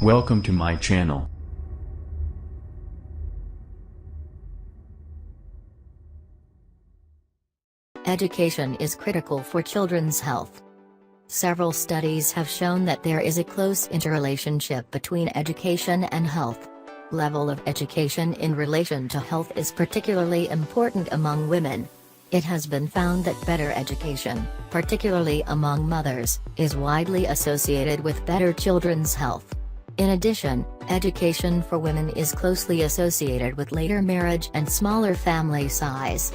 Welcome to my channel. Education is critical for children's health. Several studies have shown that there is a close interrelationship between education and health. Level of education in relation to health is particularly important among women. It has been found that better education, particularly among mothers, is widely associated with better children's health. In addition, education for women is closely associated with later marriage and smaller family size.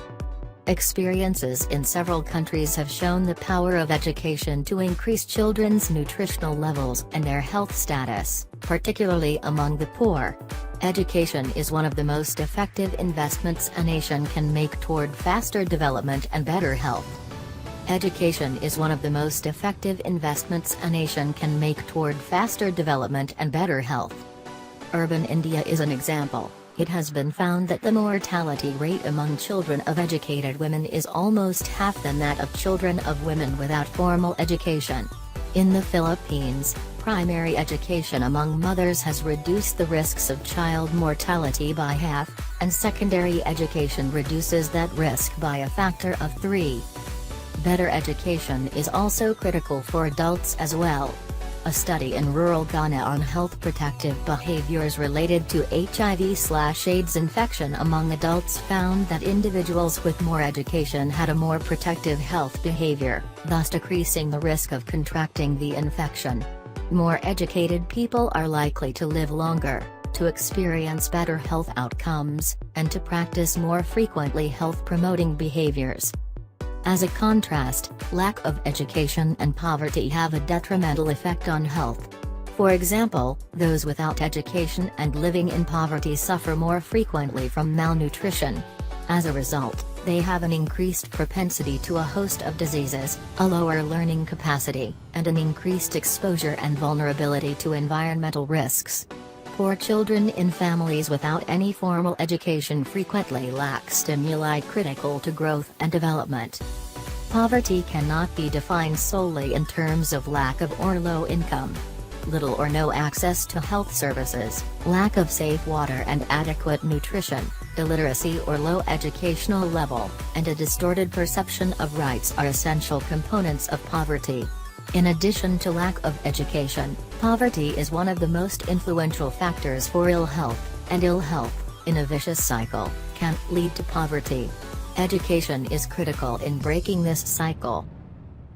Experiences in several countries have shown the power of education to increase children's nutritional levels and their health status, particularly among the poor. Education is one of the most effective investments a nation can make toward faster development and better health. Education is one of the most effective investments a nation can make toward faster development and better health. Urban India is an example. It has been found that the mortality rate among children of educated women is almost half than that of children of women without formal education. In the Philippines, primary education among mothers has reduced the risks of child mortality by half, and secondary education reduces that risk by a factor of 3. Better education is also critical for adults as well. A study in rural Ghana on health protective behaviors related to HIV/AIDS infection among adults found that individuals with more education had a more protective health behavior, thus decreasing the risk of contracting the infection. More educated people are likely to live longer, to experience better health outcomes, and to practice more frequently health-promoting behaviors. As a contrast, lack of education and poverty have a detrimental effect on health. For example, those without education and living in poverty suffer more frequently from malnutrition. As a result, they have an increased propensity to a host of diseases, a lower learning capacity, and an increased exposure and vulnerability to environmental risks. Poor children in families without any formal education frequently lack stimuli critical to growth and development. Poverty cannot be defined solely in terms of lack of or low income. Little or no access to health services, lack of safe water and adequate nutrition, illiteracy or low educational level, and a distorted perception of rights are essential components of poverty. In addition to lack of education, poverty is one of the most influential factors for ill health, and ill health, in a vicious cycle, can lead to poverty. Education is critical in breaking this cycle.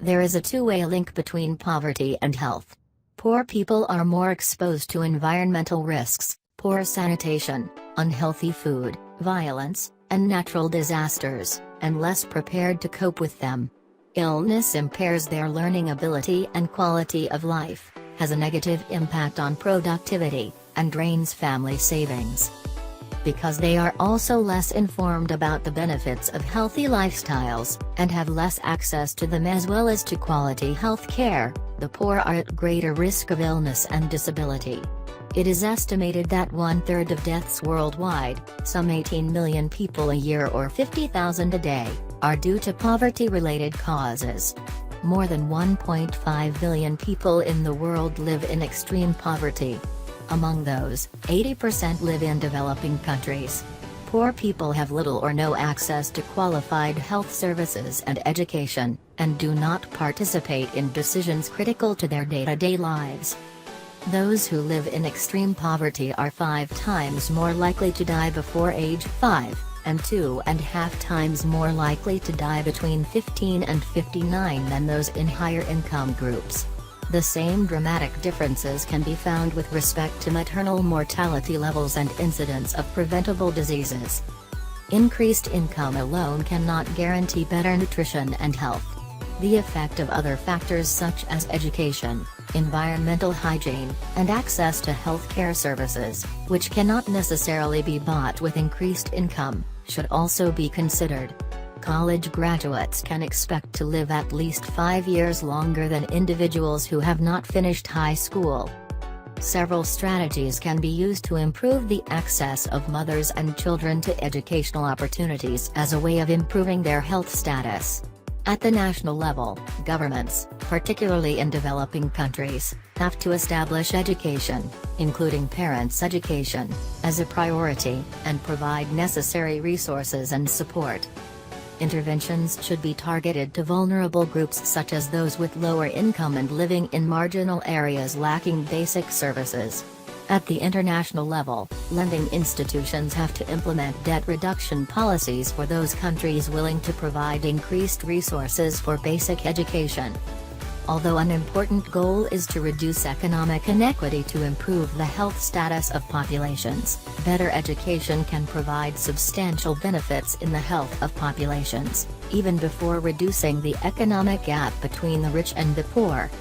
There is a two-way link between poverty and health. Poor people are more exposed to environmental risks, poor sanitation, unhealthy food, violence, and natural disasters, and less prepared to cope with them. Illness impairs their learning ability and quality of life, has a negative impact on productivity, and drains family savings. Because they are also less informed about the benefits of healthy lifestyles, and have less access to them as well as to quality health care, the poor are at greater risk of illness and disability. It is estimated that 1/3 of deaths worldwide, some 18 million people a year or 50,000 a day, are due to poverty-related causes. More than 1.5 billion people in the world live in extreme poverty. Among those, 80% live in developing countries. Poor people have little or no access to qualified health services and education, and do not participate in decisions critical to their day-to-day lives. Those who live in extreme poverty are 5 times more likely to die before age 5, and 2.5 times more likely to die between 15 and 59 than those in higher income groups. The same dramatic differences can be found with respect to maternal mortality levels and incidence of preventable diseases. Increased income alone cannot guarantee better nutrition and health. The effect of other factors such as education, environmental hygiene, and access to health care services, which cannot necessarily be bought with increased income, should also be considered. College graduates can expect to live at least 5 years longer than individuals who have not finished high school. Several strategies can be used to improve the access of mothers and children to educational opportunities as a way of improving their health status. At the national level, governments, particularly in developing countries, have to establish education, including parents' education, as a priority, and provide necessary resources and support. Interventions should be targeted to vulnerable groups such as those with lower income and living in marginal areas lacking basic services. At the international level, lending institutions have to implement debt reduction policies for those countries willing to provide increased resources for basic education. Although an important goal is to reduce economic inequity to improve the health status of populations, better education can provide substantial benefits in the health of populations, even before reducing the economic gap between the rich and the poor.